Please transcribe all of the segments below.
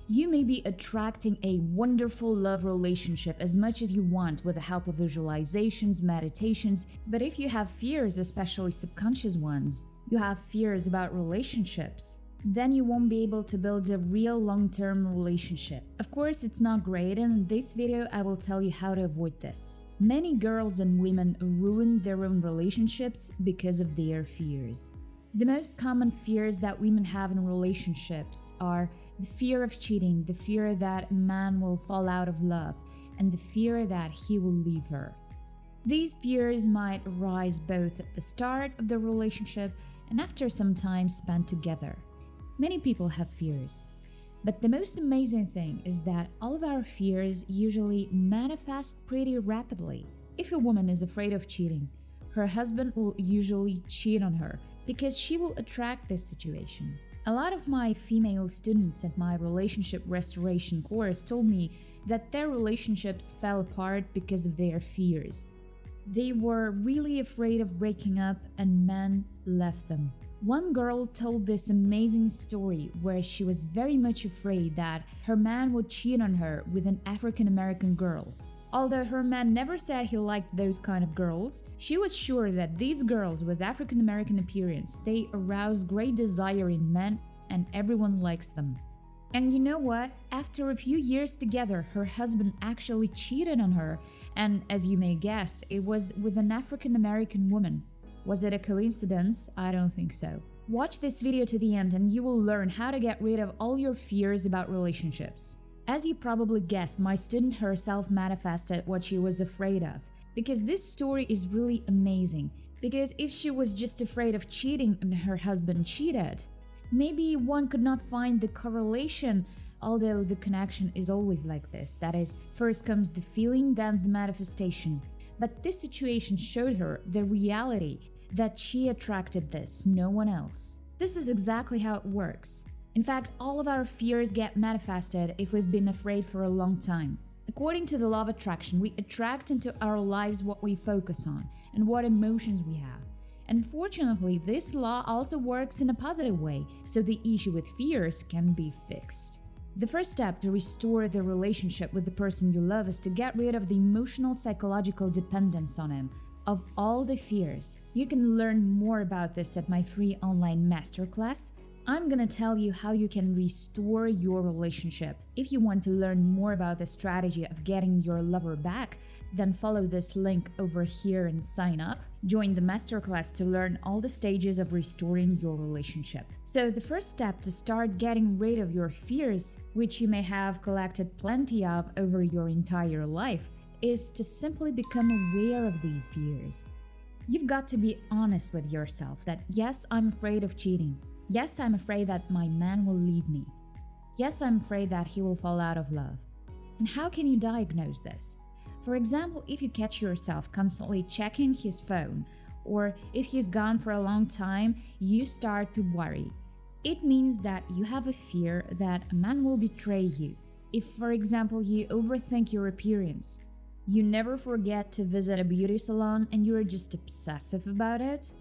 You may be attracting a wonderful love relationship as much as you want with the help of visualizations, meditations, but if you have fears, especially subconscious ones, you have fears about relationships, then you won't be able to build a real long-term relationship. Of course, it's not great, and in this video I will tell you how to avoid this. Many girls and women ruin their own relationships because of their fears. The most common fears that women have in relationships are the fear of cheating, the fear that a man will fall out of love, and the fear that he will leave her. These fears might arise both at the start of the relationship and after some time spent together. Many people have fears, but the most amazing thing is that all of our fears usually manifest pretty rapidly. If a woman is afraid of cheating, her husband will usually cheat on her because she will attract this situation. A lot of my female students at my relationship restoration course told me that their relationships fell apart because of their fears. They were really afraid of breaking up and men left them. One girl told this amazing story where she was very much afraid that her man would cheat on her with an African American girl. Although her man never said he liked those kind of girls, she was sure that these girls with African American appearance, they arouse great desire in men and everyone likes them. And you know what? After a few years together, her husband actually cheated on her, and as you may guess, it was with an African American woman. Was it a coincidence? I don't think so. Watch this video to the end and you will learn how to get rid of all your fears about relationships. As you probably guessed, my student herself manifested what she was afraid of. Because this story is really amazing. Because if she was just afraid of cheating and her husband cheated, maybe one could not find the correlation, although the connection is always like this. That is, first comes the feeling, then the manifestation. But this situation showed her the reality that she attracted this, no one else. This is exactly how it works. In fact, all of our fears get manifested if we've been afraid for a long time. According to the law of attraction, we attract into our lives what we focus on and what emotions we have. Unfortunately, this law also works in a positive way, so the issue with fears can be fixed. The first step to restore the relationship with the person you love is to get rid of the emotional psychological dependence on him, of all the fears. You can learn more about this at my free online masterclass. I'm gonna tell you how you can restore your relationship. If you want to learn more about the strategy of getting your lover back, then follow this link over here and sign up. Join the masterclass to learn all the stages of restoring your relationship. So the first step to start getting rid of your fears, which you may have collected plenty of over your entire life, is to simply become aware of these fears. You've got to be honest with yourself that yes, I'm afraid of cheating. Yes, I'm afraid that my man will leave me. Yes, I'm afraid that he will fall out of love. And how can you diagnose this? For example, if you catch yourself constantly checking his phone, or if he's gone for a long time, you start to worry. It means that you have a fear that a man will betray you. If, for example, you overthink your appearance, you never forget to visit a beauty salon and you're just obsessive about it,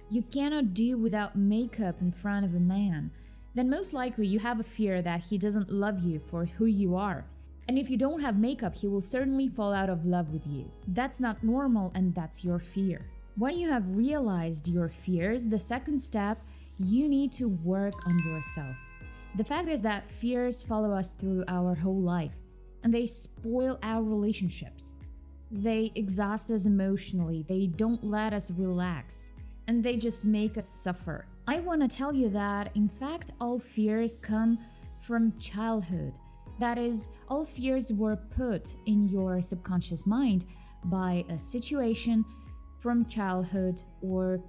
you cannot do without makeup in front of a man, then most likely you have a fear that he doesn't love you for who you are. And if you don't have makeup, he will certainly fall out of love with you. That's not normal and that's your fear. When you have realized your fears, the second step, you need to work on yourself. The fact is that fears follow us through our whole life, and they spoil our relationships. They exhaust us emotionally, they don't let us relax, and they just make us suffer. I want to tell you that, in fact, all fears come from childhood. That is, all fears were put in your subconscious mind by a situation from childhood or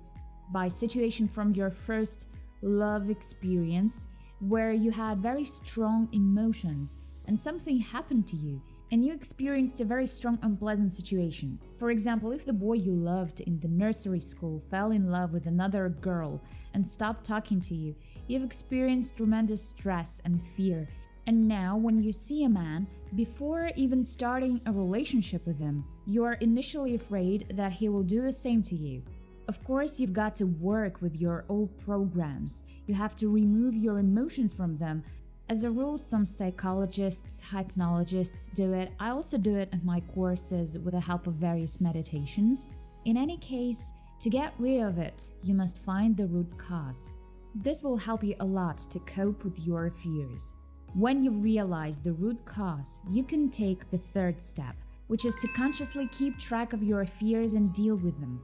by situation from your first love experience where you had very strong emotions and something happened to you and you experienced a very strong unpleasant situation. For example, if the boy you loved in the nursery school fell in love with another girl and stopped talking to you, you've experienced tremendous stress and fear. And now, when you see a man, before even starting a relationship with him, you are initially afraid that he will do the same to you. Of course, you've got to work with your old programs. You have to remove your emotions from them As a rule, some psychologists, hypnologists do it. I also do it in my courses with the help of various meditations. In any case, to get rid of it, you must find the root cause. This will help you a lot to cope with your fears. When you realize the root cause, you can take the third step, which is to consciously keep track of your fears and deal with them.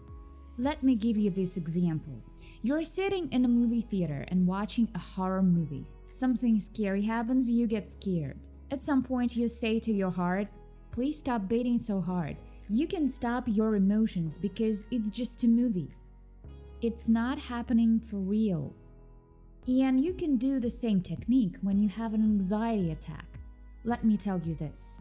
Let me give you this example. You're sitting in a movie theater and watching a horror movie. Something scary happens, you get scared. At some point, you say to your heart, "Please stop beating so hard." You can stop your emotions because it's just a movie. It's not happening for real. And you can do the same technique when you have an anxiety attack. Let me tell you this.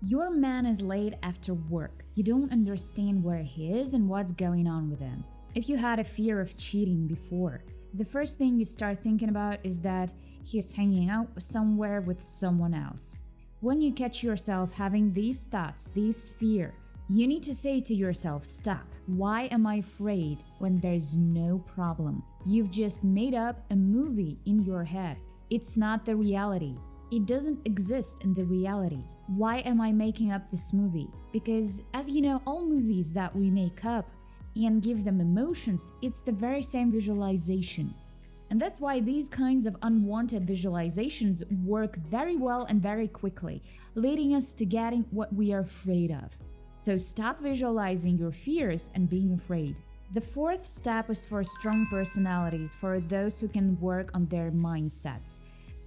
Your man is late after work. You don't understand where he is and what's going on with him. If you had a fear of cheating before, the first thing you start thinking about is that he is hanging out somewhere with someone else. When you catch yourself having these thoughts, this fear, you need to say to yourself, "Stop. Why am I afraid when there's no problem?" You've just made up a movie in your head. It's not the reality. It doesn't exist in the reality. Why am I making up this movie? Because, as you know, all movies that we make up and give them emotions, it's the very same visualization. And that's why these kinds of unwanted visualizations work very well and very quickly, leading us to getting what we are afraid of. So stop visualizing your fears and being afraid. The fourth step is for strong personalities, for those who can work on their mindsets.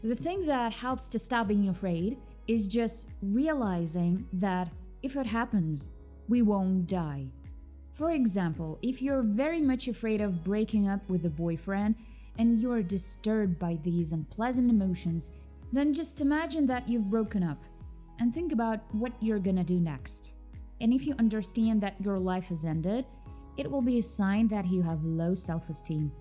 The thing that helps to stop being afraid is just realizing that if it happens, we won't die. For example, if you're very much afraid of breaking up with a boyfriend and you're disturbed by these unpleasant emotions, then just imagine that you've broken up and think about what you're gonna do next. And if you understand that your life has ended, it will be a sign that you have low self-esteem.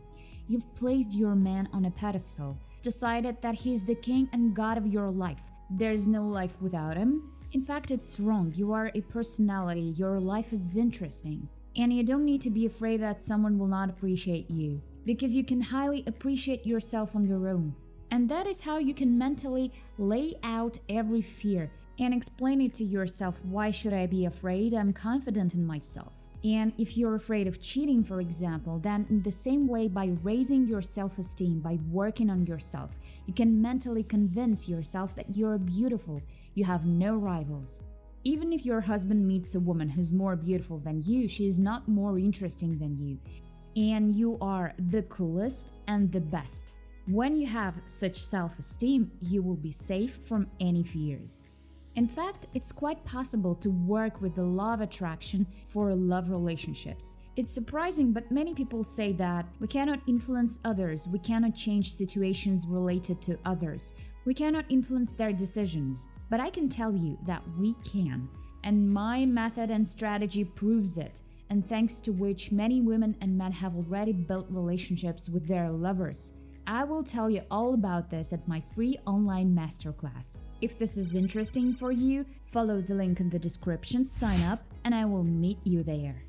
You've placed your man on a pedestal, decided that he's the king and god of your life. There's no life without him. In fact, it's wrong. You are a personality. Your life is interesting. And you don't need to be afraid that someone will not appreciate you, because you can highly appreciate yourself on your own. And that is how you can mentally lay out every fear and explain it to yourself. Why should I be afraid? I'm confident in myself. And if you're afraid of cheating, for example, then in the same way, by raising your self-esteem, by working on yourself, you can mentally convince yourself that you're beautiful, you have no rivals. Even if your husband meets a woman who's more beautiful than you, she is not more interesting than you. And you are the coolest and the best. When you have such self-esteem, you will be safe from any fears. In fact, it's quite possible to work with the law of attraction for love relationships. It's surprising, but many people say that we cannot influence others, we cannot change situations related to others, we cannot influence their decisions. But I can tell you that we can, and my method and strategy proves it, and thanks to which many women and men have already built relationships with their lovers. I will tell you all about this at my free online masterclass. If this is interesting for you, follow the link in the description, sign up, and I will meet you there.